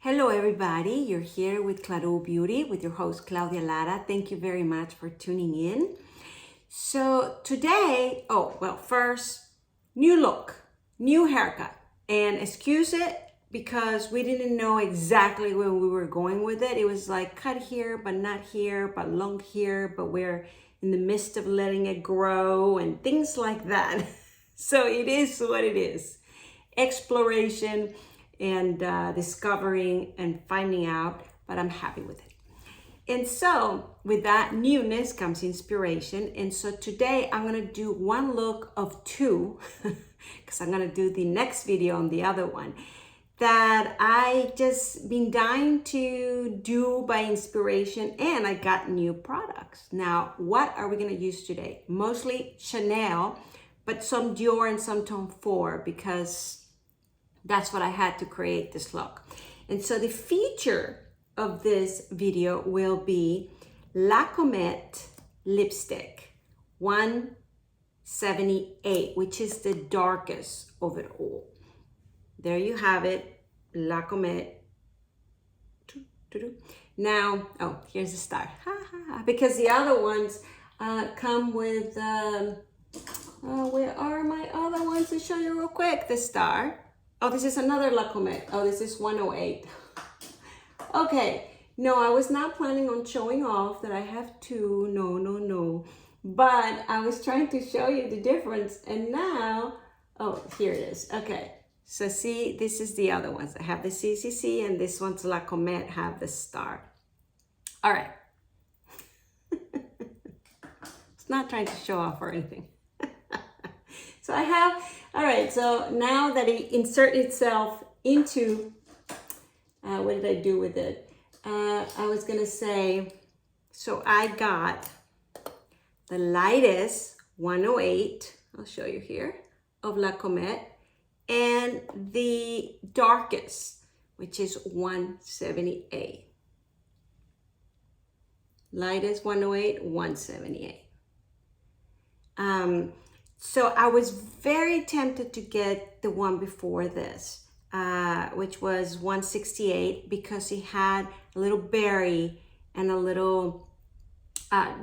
Hello everybody, you're here with Claro Beauty with your host Claudia Lara. Thank you very much for tuning in. So today, first, new look, new haircut, and excuse it because we didn't know exactly where we were going with it. It was like cut here, but not here, but long here, but we're in the midst of letting it grow and things like that. So it is what it is. Exploration and discovering and finding out, but I'm happy with it. And so with that newness comes inspiration. And so today I'm gonna do one look of two, because I'm gonna do the next video on the other one, that I just been dying to do by inspiration, and I got new products. Now, what are we gonna use today? Mostly Chanel, but some Dior and some Tom Ford, because that's what I had to create this look. And so the feature of this video will be La Comete lipstick 178, which is the darkest of it all. There you have it, La Comete. Now, here's the star. Because the other ones come with, where are my other ones to show you real quick? The star. Oh, this is another La Comete. Oh, this is 108. Okay, no, I was not planning on showing off that I have two. No. But I was trying to show you the difference. And now, oh, here it is. Okay, so see, this is the other ones. I have the CCC and this one's La Comete have the star. All right. It's not trying to show off or anything. So I have, all right, so now that it inserts itself into, what did I do with it? I was gonna say, so I got the lightest 108, I'll show you here, of La Comete, and the darkest, which is 178. Lightest 108, 178. So I was very tempted to get the one before this, which was 168, because it had a little berry and a little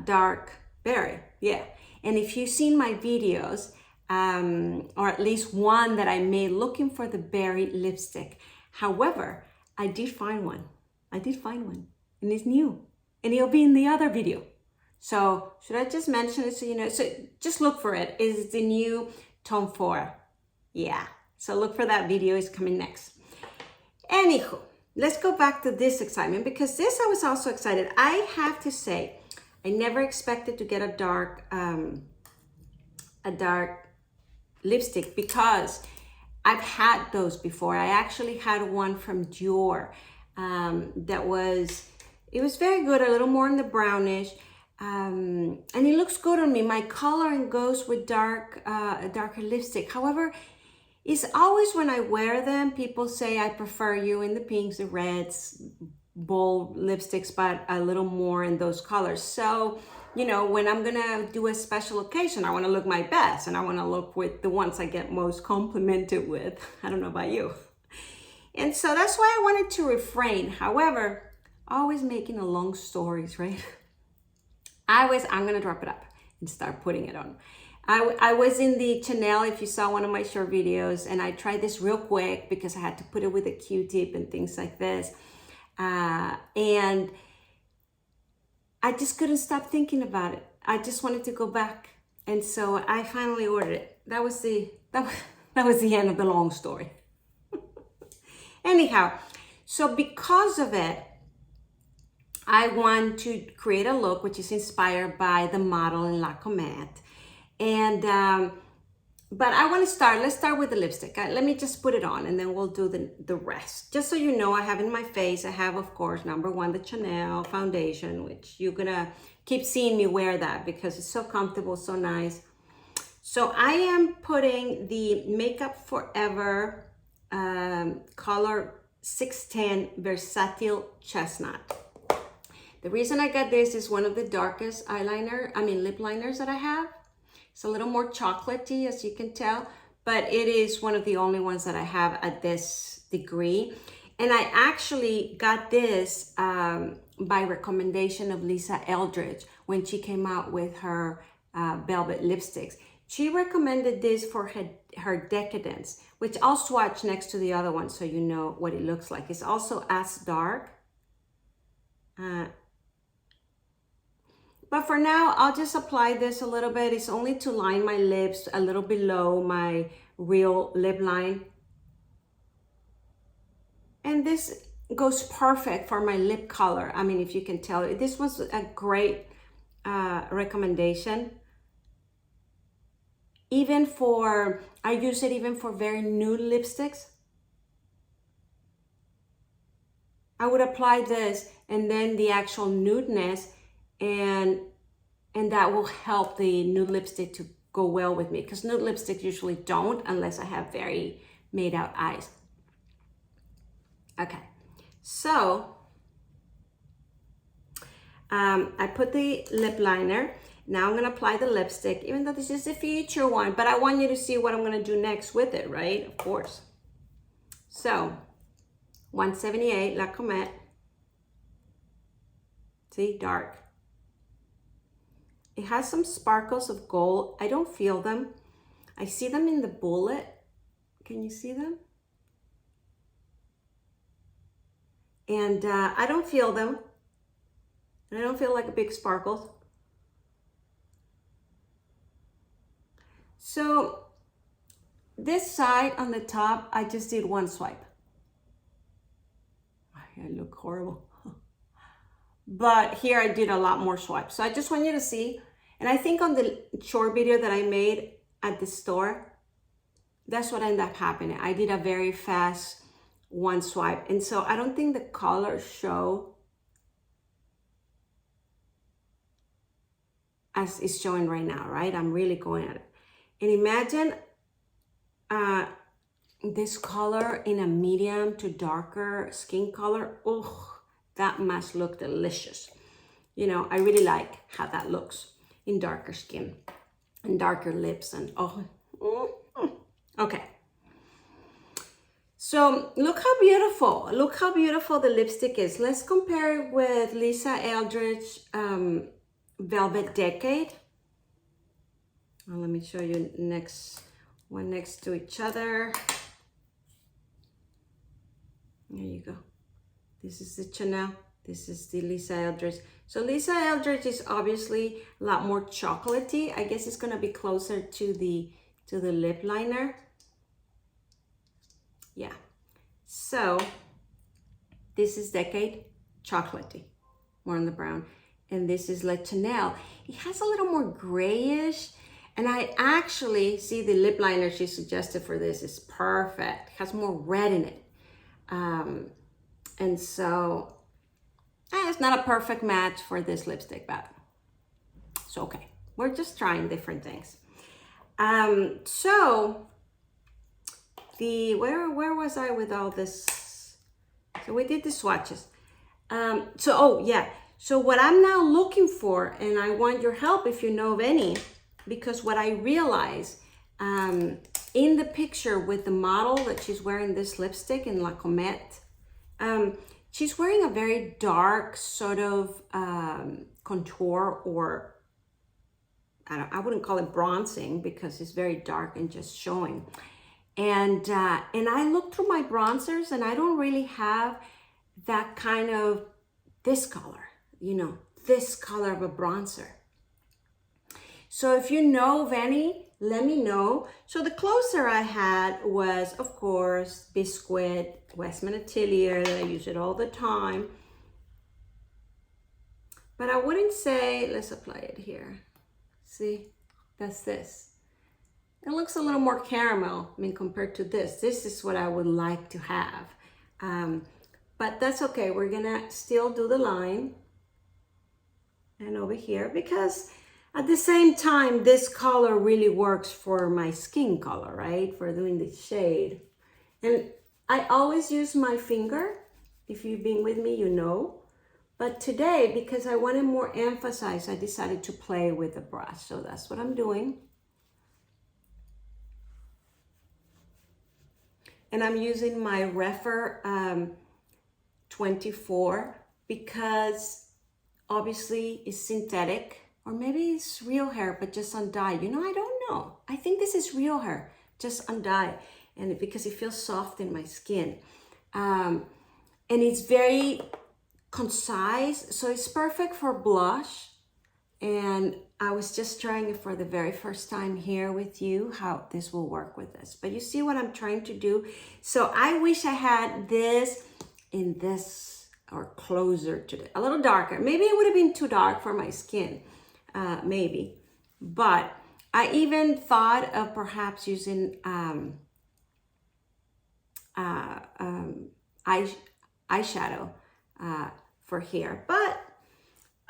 dark berry. Yeah. And if you've seen my videos, or at least one that I made looking for the berry lipstick. However, I did find one. And it's new. And it'll be in the other video. So should I just mention it so you know? So just look for it. It's the new Tom Ford. Yeah. So look for that video. It's coming next. Anywho, let's go back to this excitement, because this I was also excited. I have to say, I never expected to get a dark lipstick, because I've had those before. I actually had one from Dior that was, it was very good, a little more in the brownish. And it looks good on me. My coloring goes with darker lipstick. However, it's always when I wear them, people say I prefer you in the pinks, the reds, bold lipsticks, but a little more in those colors. So, you know, when I'm gonna do a special occasion, I wanna look my best, and I wanna look with the ones I get most complimented with. I don't know about you. And so that's why I wanted to refrain. However, always making a long stories, right? I'm gonna drop it up and start putting it on. I was in the Chanel, if you saw one of my short videos, and I tried this real quick because I had to put it with a Q-tip and things like this. And I just couldn't stop thinking about it. I just wanted to go back. And so I finally ordered it. That was the end of the long story. Anyhow, so because of it, I want to create a look which is inspired by the model in La Comete. And, but I want to let's start with the lipstick. Let me just put it on, and then we'll do the rest. Just so you know, I have in my face, I have, of course, number one, the Chanel foundation, which you're gonna keep seeing me wear that because it's so comfortable, so nice. So I am putting the Makeup Forever color 610 Versatile Chestnut. The reason I got this is one of the darkest lip liners that I have. It's a little more chocolatey, as you can tell, but it is one of the only ones that I have at this degree. And I actually got this by recommendation of Lisa Eldridge when she came out with her velvet lipsticks. She recommended this for her Decadence, which I'll swatch next to the other one so you know what it looks like. It's also as dark. But for now, I'll just apply this a little bit. It's only to line my lips a little below my real lip line. And this goes perfect for my lip color. I mean, if you can tell, this was a great recommendation. Even for, I use it even for very nude lipsticks. I would apply this and then the actual nudeness, and that will help the nude lipstick to go well with me, because nude lipsticks usually don't unless I have very made out eyes. Okay, so I put the lip liner. Now I'm gonna apply the lipstick, even though this is a future one, but I want you to see what I'm gonna do next with it, right? Of course. So, 178 La Comete. See, dark. It has some sparkles of gold. I don't feel them. I see them in the bullet. Can you see them? And I don't feel them. I don't feel like a big sparkles. So this side on the top, I just did one swipe. I look horrible. But here I did a lot more swipes. So I just want you to see. And I think on the short video that I made at the store, that's what ended up happening. I did a very fast one swipe. And so I don't think the colors show as it's showing right now, right? I'm really going at it. And imagine this color in a medium to darker skin color. Oh, that must look delicious. You know, I really like how that looks in darker skin and darker lips, and okay. So look how beautiful the lipstick is. Let's compare it with Lisa Eldridge Velvet Decade. Well, let me show you one next to each other. There you go. This is the Chanel. This is the Lisa Eldridge. So Lisa Eldridge is obviously a lot more chocolatey. I guess it's gonna be closer to the lip liner. Yeah. So this is Decade, chocolatey, more on the brown. And this is La Chanel. It has a little more grayish. And I actually see the lip liner she suggested for this is perfect. It has more red in it. And so it's not a perfect match for this lipstick, but it's okay. We're just trying different things. So where was I with all this? So we did the swatches. So what I'm now looking for, and I want your help if you know of any, because what I realized in the picture with the model that she's wearing this lipstick in La Comete, she's wearing a very dark sort of contour, or I wouldn't call it bronzing because it's very dark and just showing. And I looked through my bronzers and I don't really have that kind of this color, you know, this color of a bronzer. So if you know of any, let me know. So the closer I had was, of course, Bisquit, Westman Atelier, that I use it all the time. But I wouldn't say, let's apply it here. See, that's this. It looks a little more caramel, I mean, compared to this. This is what I would like to have. But that's okay, we're gonna still do the line. And over here, because at the same time, this color really works for my skin color, right? For doing the shade. And I always use my finger. If you've been with me, you know. But today, because I wanted more emphasis, I decided to play with the brush. So that's what I'm doing. And I'm using my Refer 24 because obviously it's synthetic, or maybe it's real hair, but just undyed. You know, I don't know. I think this is real hair, just undyed, and because it feels soft in my skin. And it's very concise, so it's perfect for blush. And I was just trying it for the very first time here with you, how this will work with this. But you see what I'm trying to do? So I wish I had this in this, or closer to it, a little darker. Maybe it would have been too dark for my skin, maybe. But I even thought of perhaps using eyeshadow for hair, but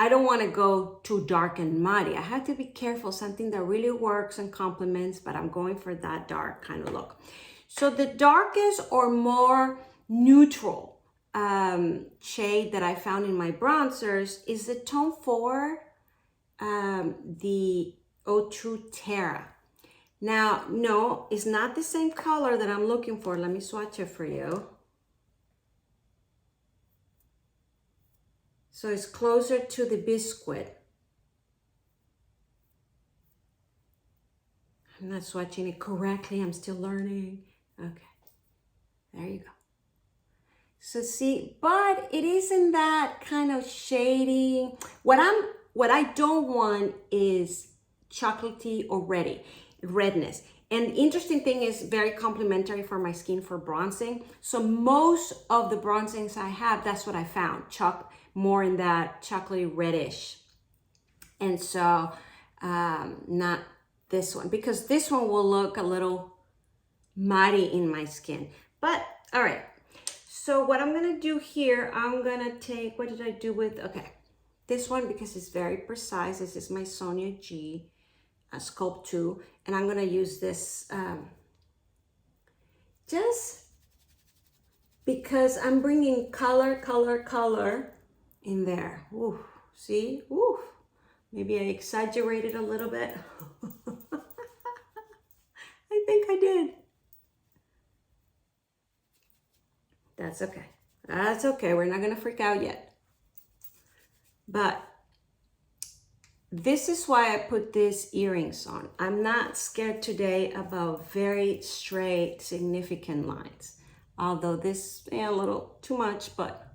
I don't want to go too dark and muddy. I have to be careful, something that really works and complements, but I'm going for that dark kind of look. So the darkest or more neutral shade that I found in my bronzers is the tone 4, the 02 Terra. Now, no, it's not the same color that I'm looking for. Let me swatch it for you. So it's closer to the Bisquit. I'm not swatching it correctly. I'm still learning. Okay, there you go. So see, but it isn't that kind of shading. What I don't want is chocolatey or redness. And the interesting thing is very complimentary for my skin for bronzing. So most of the bronzings I have, that's what I found, more in that chocolatey reddish. And so not this one, because this one will look a little muddy in my skin. But all right, so what I'm gonna do here, I'm gonna take, what did I do with, okay, this one, because it's very precise. This is my Sonia G Sculpt 2, and I'm gonna use this just because I'm bringing color in there. Ooh, see? Ooh, maybe I exaggerated a little bit. I think I did. That's okay. That's okay. We're not gonna freak out yet. But this is why I put these earrings on. I'm not scared today about very straight, significant lines. Although this is a little too much, but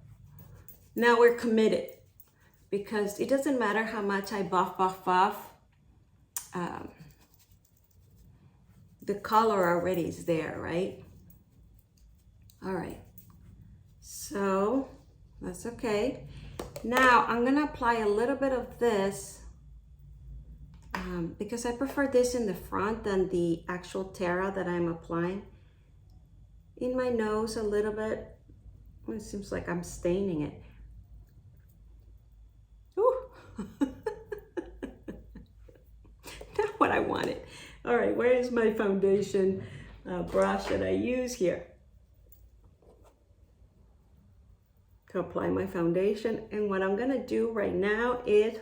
now we're committed, because it doesn't matter how much I buff. The color already is there, right? All right, so that's okay. Now I'm gonna apply a little bit of this because I prefer this in the front than the actual Terra that I'm applying. In my nose a little bit. It seems like I'm staining it. Ooh. Not what I wanted. All right, where is my foundation brush that I use here to apply my foundation? And what I'm gonna do right now is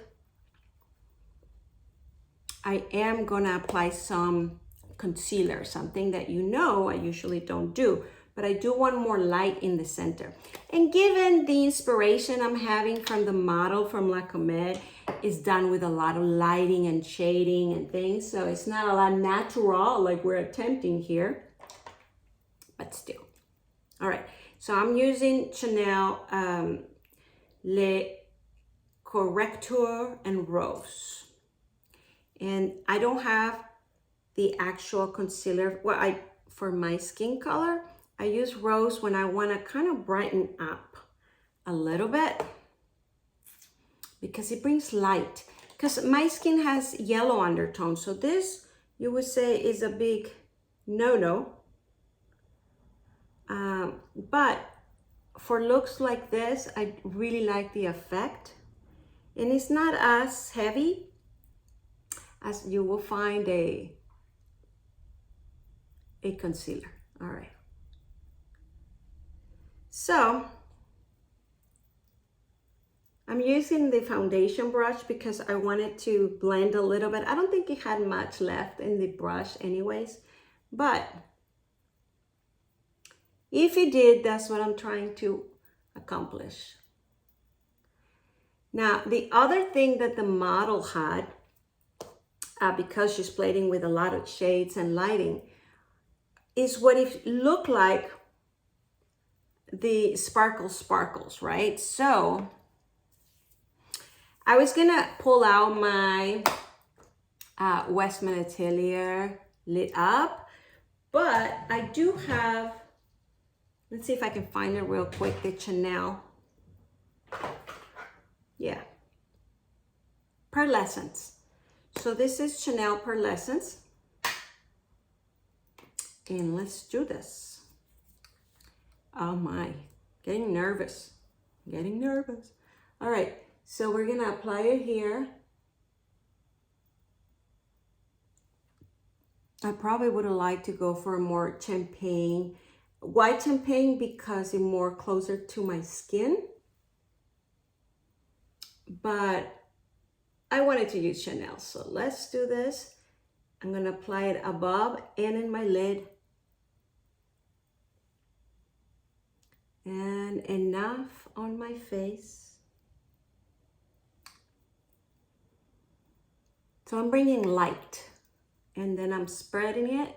I am gonna apply some concealer, something that you know I usually don't do, but I do want more light in the center. And given the inspiration I'm having from the model from La Comete, is done with a lot of lighting and shading and things, so it's not a lot natural like we're attempting here, but still. All right, so I'm using Chanel Le Corrector and Rose. And I don't have the actual concealer. Well, for my skin color, I use Rose when I want to kind of brighten up a little bit, because it brings light. Because my skin has yellow undertones, so this, you would say, is a big no-no. But for looks like this, I really like the effect. And it's not as heavy as you will find a concealer. All right. So I'm using the foundation brush because I wanted to blend a little bit. I don't think it had much left in the brush anyways, but if it did, that's what I'm trying to accomplish. Now, the other thing that the model had, because she's plating with a lot of shades and lighting, is what it looked like the sparkles, right? So I was gonna pull out my Westman Atelier Lit Up, but I do have, let's see if I can find it real quick, the Chanel. Yeah, Pearlescence. So this is Chanel Pearlescence. And let's do this. Oh my, getting nervous. All right, so we're gonna apply it here. I probably would have liked to go for a more champagne, white champagne, because it's more closer to my skin. But I wanted to use Chanel, so let's do this. I'm gonna apply it above and in my lid. And enough on my face. So I'm bringing light, and then I'm spreading it.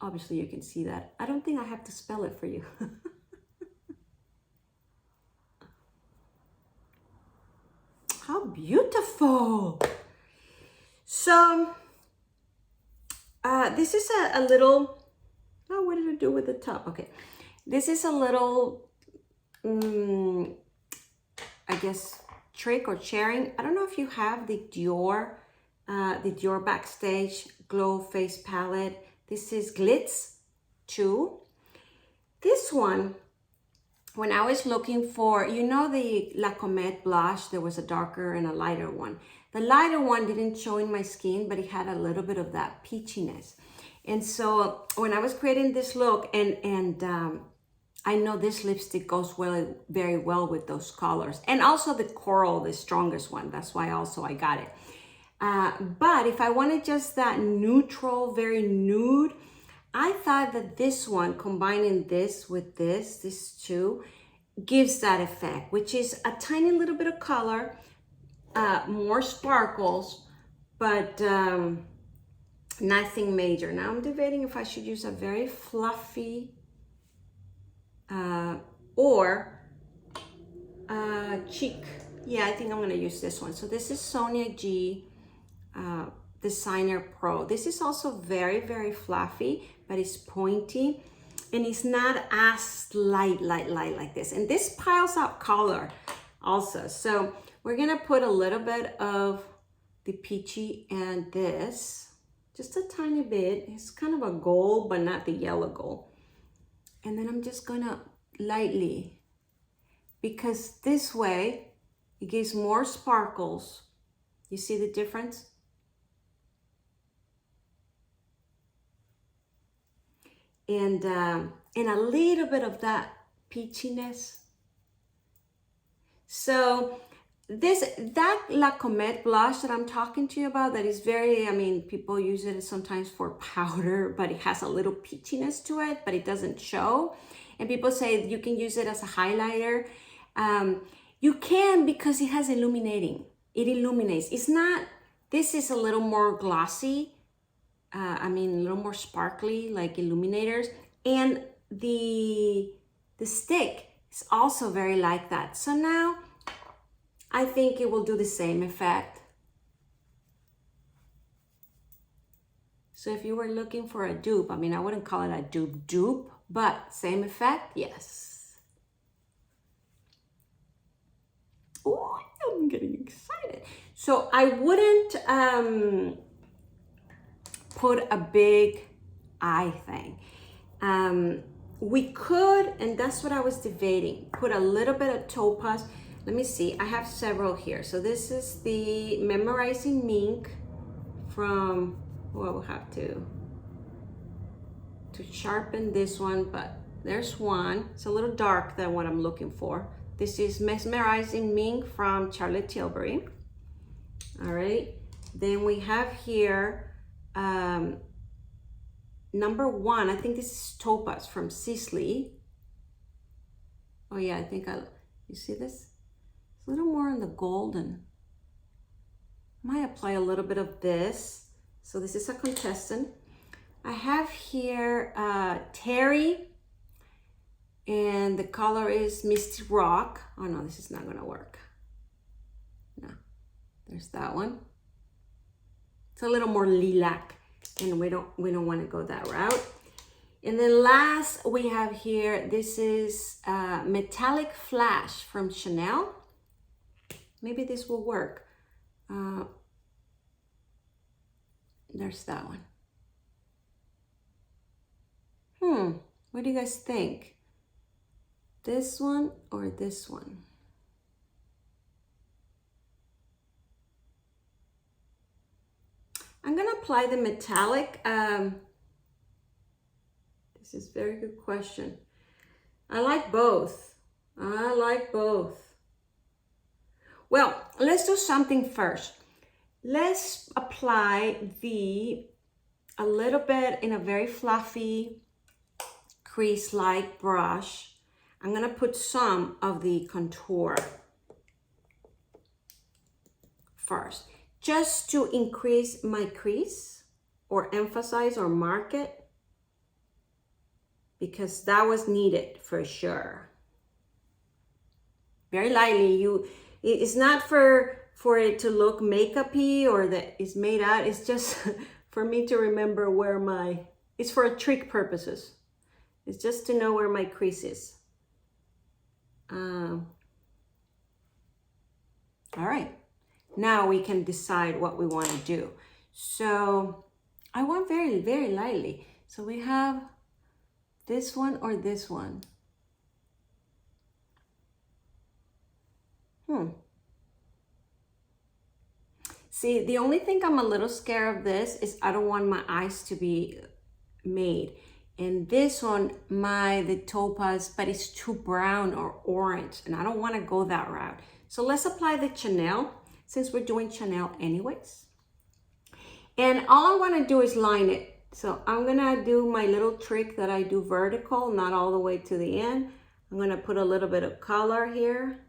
Obviously you can see that. I don't think I have to spell it for you. How beautiful. So this is a little, oh, what did I do with the top? Okay, this is a little, I guess, trick or sharing. I don't know if you have the Dior Backstage Glow Face Palette. This is Glitz 2. This one, when I was looking for, you know, the La Comete blush, there was a darker and a lighter one. The lighter one didn't show in my skin, but it had a little bit of that peachiness. And so when I was creating this look, and I know this lipstick goes very well with those colors. And also the coral, the strongest one. That's why also I got it. But if I wanted just that neutral, very nude, I thought that this one, combining this with this two, gives that effect, which is a tiny little bit of color, more sparkles, but nothing major. Now I'm debating if I should use a very fluffy or cheek. Yeah, I think I'm gonna use this one. So this is Sonia G Designer Pro. This is also very, very fluffy, but it's pointy, and it's not as light like this. And this piles up color also. So we're gonna put a little bit of the peachy and this, just a tiny bit. It's kind of a gold, but not the yellow gold. And then I'm just gonna lightly, because this way it gives more sparkles. You see the difference? And a little bit of that peachiness. So that La Comete blush that I'm talking to you about, that is very, I mean, people use it sometimes for powder, but it has a little peachiness to it, but it doesn't show. And people say you can use it as a highlighter. You can, because it has illuminating. It illuminates. It's not, this is a little more glossy. I mean, a little more sparkly, like illuminators. And the stick is also very like that. So now I think it will do the same effect. So if you were looking for a dupe, I mean, I wouldn't call it a dupe, but same effect, yes. Oh, I'm getting excited. So I wouldn't put a big eye thing. We could, and that's what I was debating, put a little bit of Topaz. Let me see, I have several here. So this is the Memorizing Mink from, oh, I will have to sharpen this one, but there's one. It's a little dark than what I'm looking for. This is Mesmerizing Mink from Charlotte Tilbury. All right, then we have here number 1, I think this is Topaz from Sisley. Oh yeah, I think You see this? It's a little more on the golden. Might apply a little bit of this. So this is a contestant. I have here Terra, and the color is Misty Rock. Oh no, this is not gonna work. No, there's that one. It's a little more lilac, and we don't want to go that route. And then last we have here, this is Metallic Flash from Chanel. Maybe this will work. There's that one. What do you guys think? This one or this one? I'm gonna apply the metallic. This is a very good question. I like both. I like both. Well, let's do something first. Let's apply a little bit in a very fluffy crease-like brush. I'm gonna put some of the contour first, just to increase my crease or emphasize or mark it, because that was needed for sure. Very lightly. It's not for it to look makeup-y or that it's made out. It's just for me to remember where it's for trick purposes. It's just to know where my crease is. All right, now we can decide what we want to do. So I want very, very lightly. So we have this one or this one. See, the only thing I'm a little scared of this is I don't want my eyes to be made. And this one, the Topaz, but it's too brown or orange, and I don't want to go that route. So let's apply the Chanel, since we're doing Chanel anyways. And all I want to do is line it. So I'm going to do my little trick that I do vertical, not all the way to the end. I'm going to put a little bit of color here.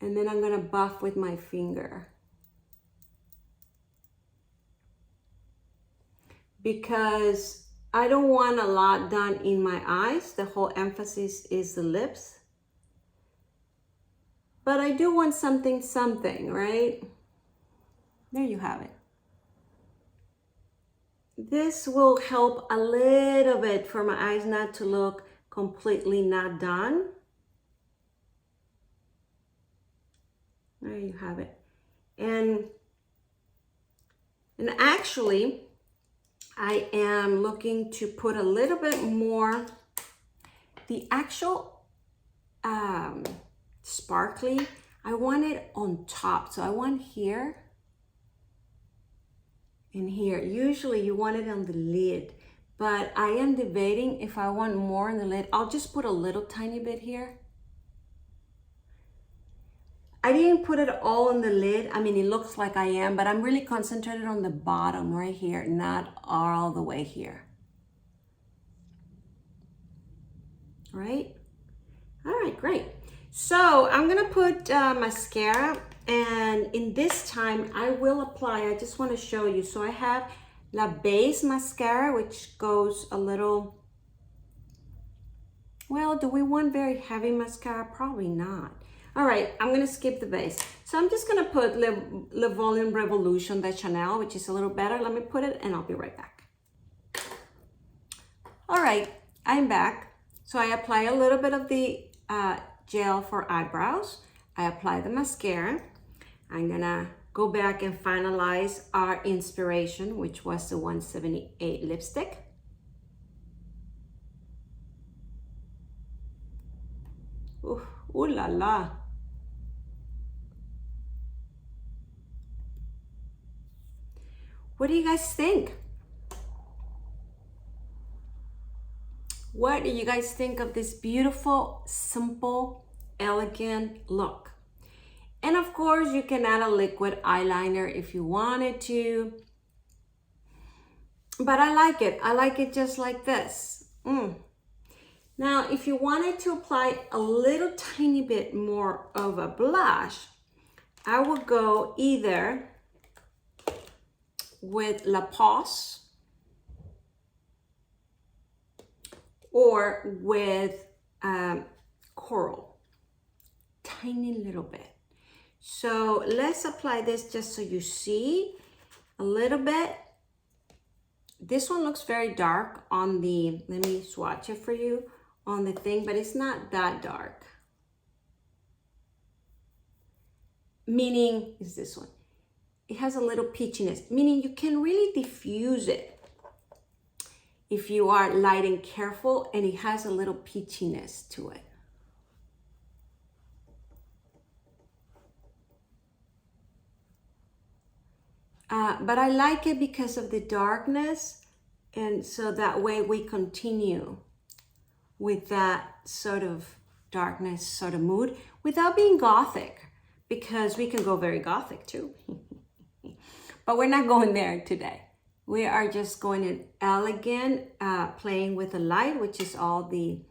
And then I'm going to buff with my finger. Because I don't want a lot done in my eyes. The whole emphasis is the lips. But I do want something, right? There you have it. This will help a little bit for my eyes not to look completely not done. There you have it. And actually, I am looking to put a little bit more, the actual sparkly, I want it on top. So I want here and here. Usually you want it on the lid, but I am debating if I want more on the lid. I'll just put a little tiny bit here. I didn't put it all on the lid. I mean, it looks like I am, but I'm really concentrated on the bottom right here, not all the way here. Right? All right, great. So I'm gonna put mascara, and in this time I will apply, I just wanna show you. So I have La Base mascara, which goes a little, well, do we want very heavy mascara? Probably not. All right, I'm gonna skip the base. So I'm just gonna put Le Volume Revolution by Chanel, which is a little better. Let me put it and I'll be right back. All right, I'm back. So I apply a little bit of the gel for eyebrows. I apply the mascara. I'm gonna go back and finalize our inspiration, which was the 178 lipstick. Ooh la la. What do you guys think? What do you guys think of this beautiful, simple, elegant look? And of course, you can add a liquid eyeliner if you wanted to. But I like it. I like it just like this. Now, if you wanted to apply a little tiny bit more of a blush, I will go either with La Pausa or with Coral, tiny little bit. So let's apply this just so you see a little bit. This one looks very dark on the, let me swatch it for you on the thing, but it's not that dark. Meaning, is this one. It has a little peachiness, meaning you can really diffuse it if you are light and careful, and it has a little peachiness to it. But I like it because of the darkness, and so that way we continue with that sort of darkness sort of mood without being gothic, because we can go very gothic too. But we're not going there today. We are just going in elegant, playing with the light, which is all the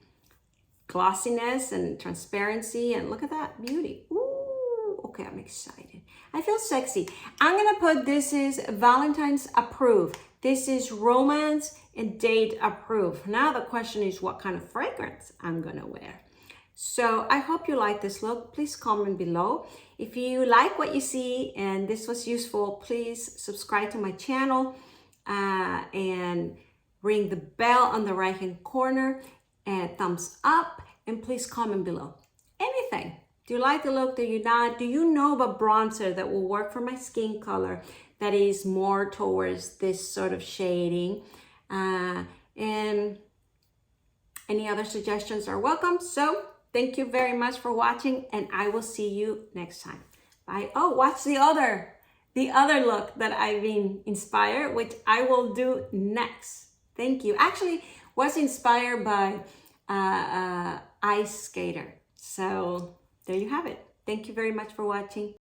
glossiness and transparency, and look at that beauty. Ooh, okay, I'm excited. I feel sexy. I'm gonna put, this is Valentine's approved. This is romance and date approved. Now the question is what kind of fragrance I'm gonna wear. So I hope you like this look. Please comment below. If you like what you see and this was useful, please subscribe to my channel and ring the bell on the right hand corner and thumbs up, and please comment below. Anything. Do you like the look? Do you not? Do you know of a bronzer that will work for my skin color that is more towards this sort of shading? And any other suggestions are welcome. So thank you very much for watching, and I will see you next time. Bye. Oh, watch the other look that I've been inspired, which I will do next. Thank you. Actually, was inspired by Ice Skater. So there you have it. Thank you very much for watching.